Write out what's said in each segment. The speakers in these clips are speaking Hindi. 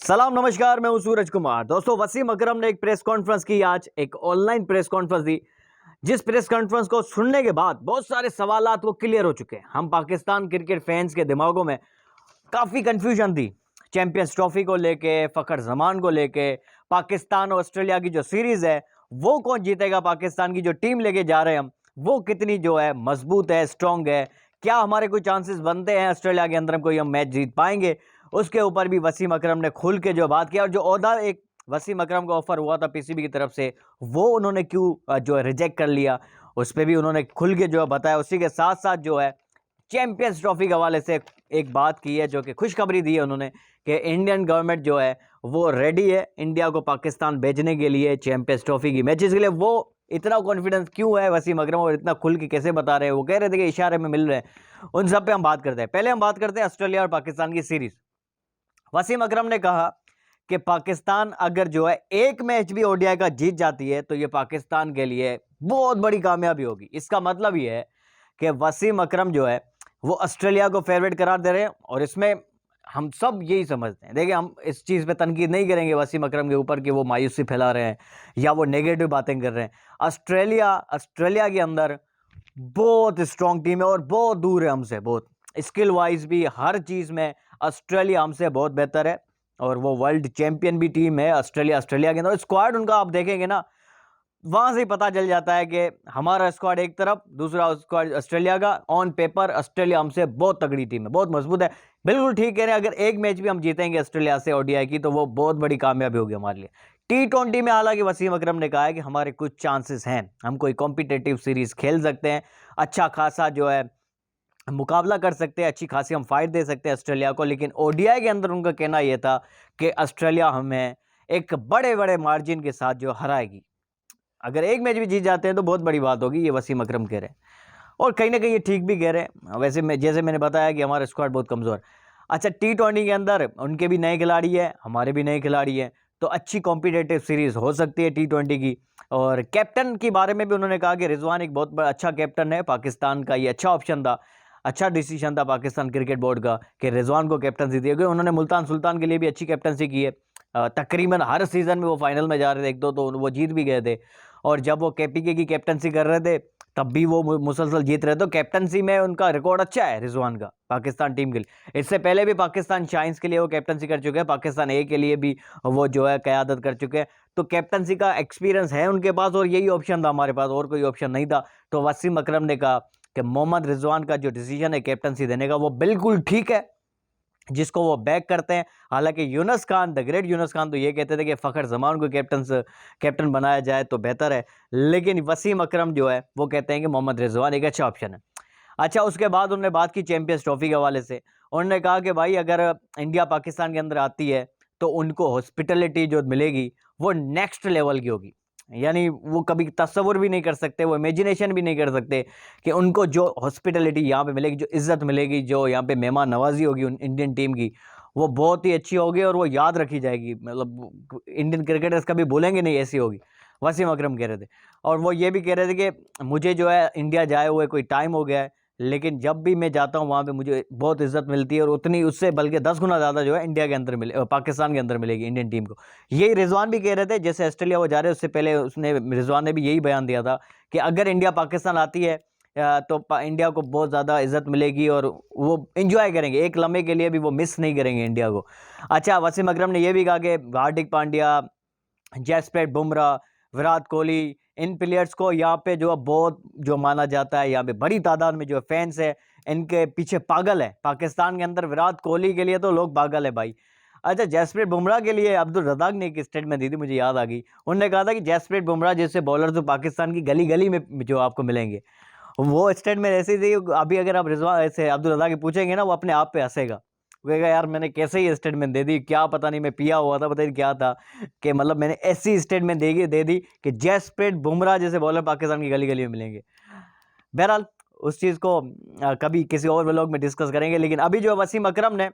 सलाम नमस्कार, मैं हूं सूरज कुमार। दोस्तों, वसीम अकरम ने एक प्रेस कॉन्फ्रेंस की, आज एक ऑनलाइन प्रेस कॉन्फ्रेंस दी, जिस प्रेस कॉन्फ्रेंस को सुनने के बाद बहुत सारे सवालात वो क्लियर हो चुके हैं। हम पाकिस्तान क्रिकेट फैंस के दिमागों में काफ़ी कंफ्यूजन थी चैंपियंस ट्रॉफी को लेके, फ़खर जमान को लेके, पाकिस्तान और ऑस्ट्रेलिया की जो सीरीज़ है वो कौन जीतेगा, पाकिस्तान की जो टीम लेके जा रहे हैं हम वो कितनी जो है मजबूत है, स्ट्रांग है, क्या हमारे कोई चांसेस बनते हैं ऑस्ट्रेलिया के अंदर कोई हम मैच जीत पाएंगे। उसके ऊपर भी वसीम अकरम ने खुल के जो बात किया, और जो ओहदा एक वसीम अकरम का ऑफर हुआ था पीसीबी की तरफ से, वो उन्होंने क्यों जो है रिजेक्ट कर लिया, उस पर भी उन्होंने खुल के जो है बताया। उसी के साथ साथ जो है चैंपियंस ट्रॉफी के हवाले से एक बात की है, जो कि खुशखबरी दी है उन्होंने कि इंडियन गवर्नमेंट जो है वो रेडी है इंडिया को पाकिस्तान भेजने के लिए चैंपियंस ट्रॉफी की मैचेस के लिए। वो इतना कॉन्फिडेंस क्यों है वसीम अकरम, और इतना खुल के कैसे बता रहे हैं, वो कह रहे थे कि इशारे में मिल रहे हैं। उन सब पे हम बात करते हैं। पहले हम बात करते हैं ऑस्ट्रेलिया और पाकिस्तान की सीरीज। वसीम अकरम ने कहा कि पाकिस्तान अगर जो है एक मैच भी ओडीआई का जीत जाती है तो ये पाकिस्तान के लिए बहुत बड़ी कामयाबी होगी। इसका मतलब ये है कि वसीम अकरम जो है वो ऑस्ट्रेलिया को फेवरेट करार दे रहे हैं, और इसमें हम सब यही समझते हैं। देखिए, हम इस चीज़ पे तनकीद नहीं करेंगे वसीम अकरम के ऊपर कि वो मायूसी फैला रहे हैं या वो नेगेटिव बातें कर रहे हैं। ऑस्ट्रेलिया के अंदर बहुत स्ट्रॉन्ग टीम है और बहुत दूर है हमसे, बहुत स्किल वाइज भी, हर चीज़ में ऑस्ट्रेलिया हमसे बहुत बेहतर है, और वो वर्ल्ड चैंपियन भी टीम है ऑस्ट्रेलिया के अंदर। स्क्वाड उनका आप देखेंगे ना, वहां से ही पता चल जाता है कि हमारा स्क्वाड एक तरफ, दूसरा स्क्वाड ऑस्ट्रेलिया का। ऑन पेपर ऑस्ट्रेलिया हमसे बहुत तगड़ी टीम है, बहुत मजबूत है। बिल्कुल ठीक कह रहे हैं, अगर एक मैच भी हम जीतेंगे ऑस्ट्रेलिया से ओडीआई की तो वो बहुत बड़ी कामयाबी होगी हमारे लिए। टी20 में हालांकि वसीम अकरम ने कहा है कि हमारे कुछ चांसेस हैं, हम कोई कॉम्पिटेटिव सीरीज खेल सकते हैं, अच्छा खासा जो है मुकाबला कर सकते हैं, अच्छी खासी हम फाइट दे सकते हैं ऑस्ट्रेलिया को। लेकिन ओडीआई के अंदर उनका कहना यह था कि ऑस्ट्रेलिया हमें एक बड़े बड़े मार्जिन के साथ जो हराएगी। अगर एक मैच भी जीत जाते हैं तो बहुत बड़ी बात होगी, ये वसीम अकरम कह रहे हैं, और कहीं ना कहीं ये ठीक भी कह रहे हैं। वैसे जैसे मैंने बताया कि हमारा स्क्वाड बहुत कमज़ोर। अच्छा, टी20 के अंदर उनके भी नए खिलाड़ी हैं, हमारे भी नए खिलाड़ी हैं, तो अच्छी कॉम्पिटेटिव सीरीज हो सकती है टी20 की। और कैप्टन के बारे में भी उन्होंने कहा कि रिजवान एक बहुत बड़ा अच्छा कैप्टन है पाकिस्तान का। ये अच्छा ऑप्शन था, अच्छा डिसीजन था पाकिस्तान क्रिकेट बोर्ड का कि रिजवान को कैप्टनसी दी गई। उन्होंने मुल्तान सुल्तान के लिए भी अच्छी कैप्टनसी की है। तकरीबन हर सीज़न में वो फाइनल में जा रहे थे, एक दो तो वो जीत भी गए थे। और जब वो केपीके की कैप्टनसी कर रहे थे तब भी वो मुसलसल जीत रहे। तो कैप्टनसी में उनका रिकॉर्ड अच्छा है रिजवान का पाकिस्तान टीम के लिए। इससे पहले भी पाकिस्तान शाइन्स के लिए वो कैप्टनसी कर चुके हैं, पाकिस्तान ए के लिए भी वो जो है क़यादत कर चुके हैं। तो कैप्टनसी का एक्सपीरियंस है उनके पास, और यही ऑप्शन था हमारे पास, और कोई ऑप्शन नहीं था। तो वसीम अकरम ने कहा कि मोहम्मद रिजवान का जो डिसीजन है कैप्टनसी देने का वो बिल्कुल ठीक है, जिसको वो बैक करते हैं। हालांकि यूनुस खान, द ग्रेट यूनुस खान, तो ये कहते थे कि फ़खर जमान को कैप्टन बनाया जाए तो बेहतर है, लेकिन वसीम अकरम जो है वो कहते हैं कि मोहम्मद रिजवान एक अच्छा ऑप्शन है। अच्छा, उसके बाद उन्होंने बात की चैंपियंस ट्रॉफी के हवाले से। उन्होंने कहा कि भाई, अगर इंडिया पाकिस्तान के अंदर आती है तो उनको हॉस्पिटलिटी जो मिलेगी वो नेक्स्ट लेवल की होगी। यानी वो कभी तस्वुर भी नहीं कर सकते, वो इमेजिनेशन भी नहीं कर सकते कि उनको जो हॉस्पिटलिटी यहाँ पे मिलेगी, जो इज़्ज़त मिलेगी, जो यहाँ पे मेहमान नवाजी होगी इंडियन टीम की, वो बहुत ही अच्छी होगी और वो याद रखी जाएगी। मतलब इंडियन क्रिकेटर्स कभी भूलेंगे नहीं, ऐसी होगी। वसीम अकरम कह रहे थे। और वो ये भी कह रहे थे कि मुझे जो है इंडिया जाए हुए कोई टाइम हो गया है, लेकिन जब भी मैं जाता हूँ वहाँ पे मुझे बहुत इज्जत मिलती है, और उतनी उससे बल्कि 10 गुना ज़्यादा जो है इंडिया के अंदर पाकिस्तान के अंदर मिलेगी इंडियन टीम को। यही रिजवान भी कह रहे थे, जैसे ऑस्ट्रेलिया वो जा रहे हैं उससे पहले उसने रिजवान ने भी यही बयान दिया था कि अगर इंडिया पाकिस्तान आती है तो इंडिया को बहुत ज़्यादा इज्जत मिलेगी, और वो इंजॉय करेंगे, एक लम्हे के लिए भी वो मिस नहीं करेंगे इंडिया को। अच्छा, वसीम अकरम ने यह भी कहा कि हार्दिक पांड्या, जसप्रीत बुमराह, विराट कोहली, इन प्लेयर्स को यहाँ पे जो बहुत जो माना जाता है, यहाँ पे बड़ी तादाद में जो फैंस है इनके पीछे पागल है पाकिस्तान के अंदर। विराट कोहली के लिए तो लोग पागल है भाई। अच्छा, जसप्रीत बुमराह के लिए अब्दुल रज़ाक ने एक स्टेटमेंट दी थी, मुझे याद आ गई। उन्होंने कहा था कि जसप्रीत बुमराह जैसे बॉलर तो पाकिस्तान की गली गली में जो आपको मिलेंगे। वो स्टेटमेंट ऐसी थी, अभी अगर आप रिजवान ऐसे अब्दुल रज़ाक की पूछेंगे ना, वो अपने आप पे हंसेगा। वो कहेगा यार मैंने कैसे ही स्टेटमेंट दे दी, क्या पता नहीं मैं पिया हुआ था, पता नहीं क्या था, कि मतलब मैंने ऐसी स्टेटमेंट दे दी कि जसप्रीत बुमराह जैसे बॉलर पाकिस्तान की गली गली में मिलेंगे। बहरहाल उस चीज़ को कभी किसी और व्लॉग में डिस्कस करेंगे। लेकिन अभी जो वसीम अकरम ने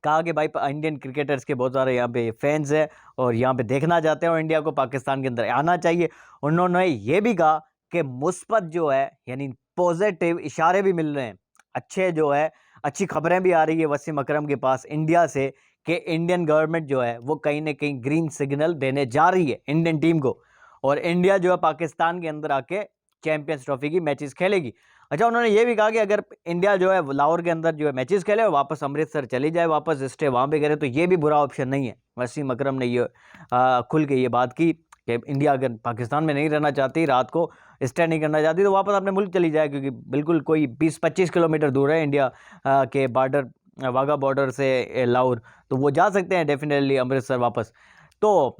कहा कि भाई इंडियन क्रिकेटर्स के बहुत सारे यहाँ पे फैंस हैं और यहाँ पे देखना चाहते हैं, और इंडिया को पाकिस्तान के अंदर आना चाहिए। उन्होंने ये भी कहा कि मुस्बत जो है, यानी पॉजिटिव इशारे भी मिल रहे हैं, अच्छे जो है अच्छी खबरें भी आ रही है वसीम अकरम के पास इंडिया से, कि इंडियन गवर्नमेंट जो है वो कहीं ना कहीं ग्रीन सिग्नल देने जा रही है इंडियन टीम को, और इंडिया जो है पाकिस्तान के अंदर आके चैंपियंस ट्रॉफी की मैचेस खेलेगी। अच्छा, उन्होंने ये भी कहा कि अगर इंडिया जो है लाहौर के अंदर जो है मैचेस खेले और वापस अमृतसर चली जाए, वापस स्टे वहाँ पे करे, तो ये भी बुरा ऑप्शन नहीं है। वसीम अकरम ने ये खुल के ये बात की कि इंडिया अगर पाकिस्तान में नहीं रहना चाहती, रात को स्टे नहीं करना चाहती, तो वापस अपने मुल्क चली जाए, क्योंकि बिल्कुल कोई 20-25 किलोमीटर दूर है इंडिया के बॉर्डर, वाघा बॉर्डर से लाहौर, तो वो जा सकते हैं डेफिनेटली अमृतसर वापस। तो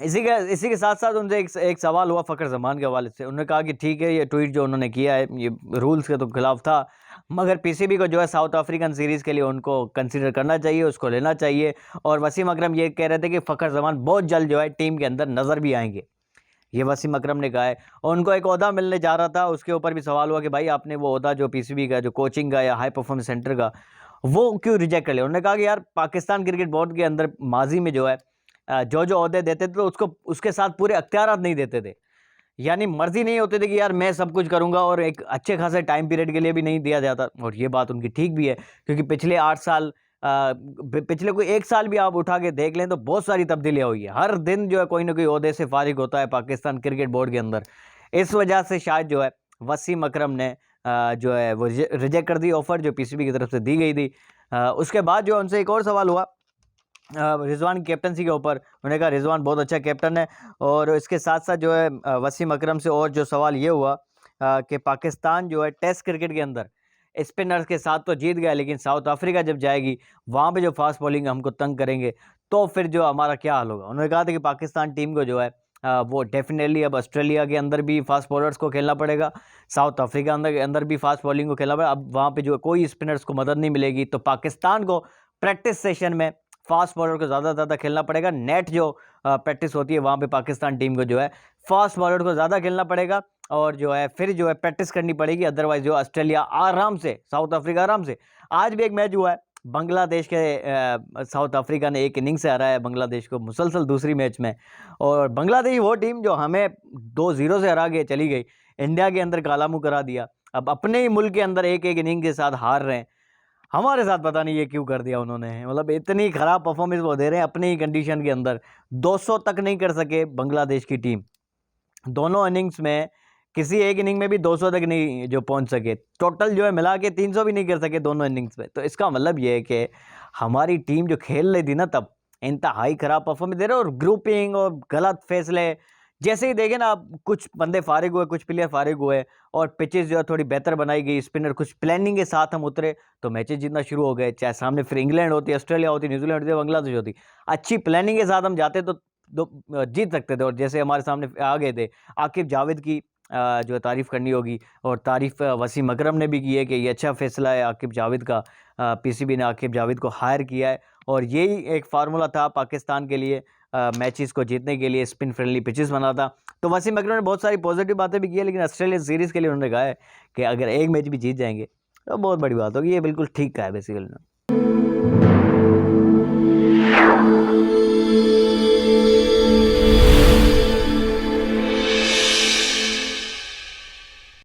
इसी के साथ साथ उनसे एक सवाल हुआ फ़खर जमान के हवाले से। उन्होंने कहा कि ठीक है, ये ट्वीट जो उन्होंने किया है ये रूल्स के तो खिलाफ था, मगर पीसीबी को जो है साउथ अफ्रीकन सीरीज़ के लिए उनको कंसीडर करना चाहिए, उसको लेना चाहिए। और वसीम अकरम ये कह रहे थे कि फ़खर जमान बहुत जल्द जो है टीम के अंदर नज़र भी आएंगे, ये वसीम अकरम ने कहा है। और उनको एक ओहदा मिलने जा रहा था, उसके ऊपर भी सवाल हुआ कि भाई आपने वो ओहदा जो पीसीबी का, जो कोचिंग का या हाई परफॉर्मेंस सेंटर का, वो क्यों रिजेक्ट कर लिया। उन्होंने कहा कि यार पाकिस्तान क्रिकेट बोर्ड के अंदर माजी में जो है जो जो ओहदे देते थे तो उसको उसके साथ पूरे अख्तियारात नहीं देते थे, यानी मर्जी नहीं होती थी कि यार मैं सब कुछ करूंगा, और एक अच्छे खासे टाइम पीरियड के लिए भी नहीं दिया जाता। और ये बात उनकी ठीक भी है, क्योंकि पिछले 8 साल पिछले कोई 1 साल भी आप उठा के देख लें तो बहुत सारी तब्दीलियाँ हुई है। हर दिन जो है कोई ना कोई ओहदे से फारिग होता है पाकिस्तान क्रिकेट बोर्ड के अंदर। इस वजह से शायद जो है वसीम अकरम ने जो है वो रिजेक्ट कर दी ऑफर जो पीसीबी की तरफ से दी गई थी। उसके बाद जो उनसे एक और सवाल हुआ रिजवान की कैप्टनसी के ऊपर। उन्होंने कहा रिजवान बहुत अच्छा कैप्टन है। और इसके साथ साथ जो है वसीम अकरम से और जो सवाल ये हुआ कि पाकिस्तान जो है टेस्ट क्रिकेट के अंदर स्पिनर्स के साथ तो जीत गया, लेकिन साउथ अफ्रीका जब जाएगी वहाँ पे जो फास्ट बॉलिंग हमको तंग करेंगे तो फिर जो हमारा क्या हाल होगा। उन्होंने कहा था कि पाकिस्तान टीम को जो है वो डेफिनेटली अब ऑस्ट्रेलिया के अंदर भी फास्ट बॉलर्स को खेलना पड़ेगा, साउथ अफ्रीका अंदर भी फास्ट बॉलिंग को खेलना पड़ेगा। अब वहाँ पे जो कोई स्पिनर्स को मदद नहीं मिलेगी, तो पाकिस्तान को प्रैक्टिस सेशन में फास्ट बॉलर को ज़्यादा खेलना पड़ेगा। नेट जो प्रैक्टिस होती है वहाँ पे पाकिस्तान टीम को जो है फास्ट बॉलर को ज़्यादा खेलना पड़ेगा, और जो है फिर जो है प्रैक्टिस करनी पड़ेगी। अदरवाइज जो ऑस्ट्रेलिया आराम से, साउथ अफ्रीका आराम से। आज भी एक मैच हुआ है बांग्लादेश के, साउथ अफ्रीका ने एक इनिंग से हराया है बांग्लादेश को मुसलसल दूसरी मैच में। और बांग्लादेश वो टीम जो हमें 2-0 से हरा के चली गई, इंडिया के अंदर काला मुँह करा दिया, अब अपने ही मुल्क के अंदर एक इनिंग के साथ हार रहे हैं। हमारे साथ पता नहीं ये क्यों कर दिया उन्होंने, मतलब इतनी ख़राब परफॉर्मेंस वो दे रहे हैं अपनी ही कंडीशन के अंदर। 200 तक नहीं कर सके बांग्लादेश की टीम, दोनों इनिंग्स में किसी एक इनिंग में भी 200 तक नहीं जो पहुंच सके, टोटल जो है मिला के 300 भी नहीं कर सके दोनों इनिंग्स में। तो इसका मतलब ये है कि हमारी टीम जो खेल रही थी ना तब, इंतहाई ख़राब परफॉर्मेंस दे रहे, और ग्रुपिंग और गलत फैसले। जैसे ही देखे ना आप, कुछ बंदे फारिग हुए, कुछ प्लेयर फारिग हुए, और पिचेस जो है थोड़ी बेहतर बनाई गई, स्पिनर कुछ प्लानिंग के साथ हम उतरे तो मैचेस जीतना शुरू हो गए। चाहे सामने फिर इंग्लैंड होती, ऑस्ट्रेलिया होती, न्यूजीलैंड होती, बांग्लादेश होती, अच्छी प्लानिंग के साथ हम जाते तो जीत सकते थे। और जैसे हमारे सामने आ गए थे, आकिब जावेद की जो है तारीफ़ करनी होगी, और तारीफ़ वसीम अकरम ने भी की है कि ये अच्छा फ़ैसला है आकिब जावेद का। पीसीबी ने आकिब जावेद को हायर किया है, और यही एक फार्मूला था पाकिस्तान के लिए मैचेस को जीतने के लिए, स्पिन फ्रेंडली पिचेस बना था। तो वसीम अकरम ने बहुत सारी पॉजिटिव बातें भी की है, लेकिन ऑस्ट्रेलिया सीरीज़ के लिए उन्होंने कहा है कि अगर एक मैच भी जीत जाएंगे तो बहुत बड़ी बात होगी। ये बिल्कुल ठीक कहा है बेसिकली।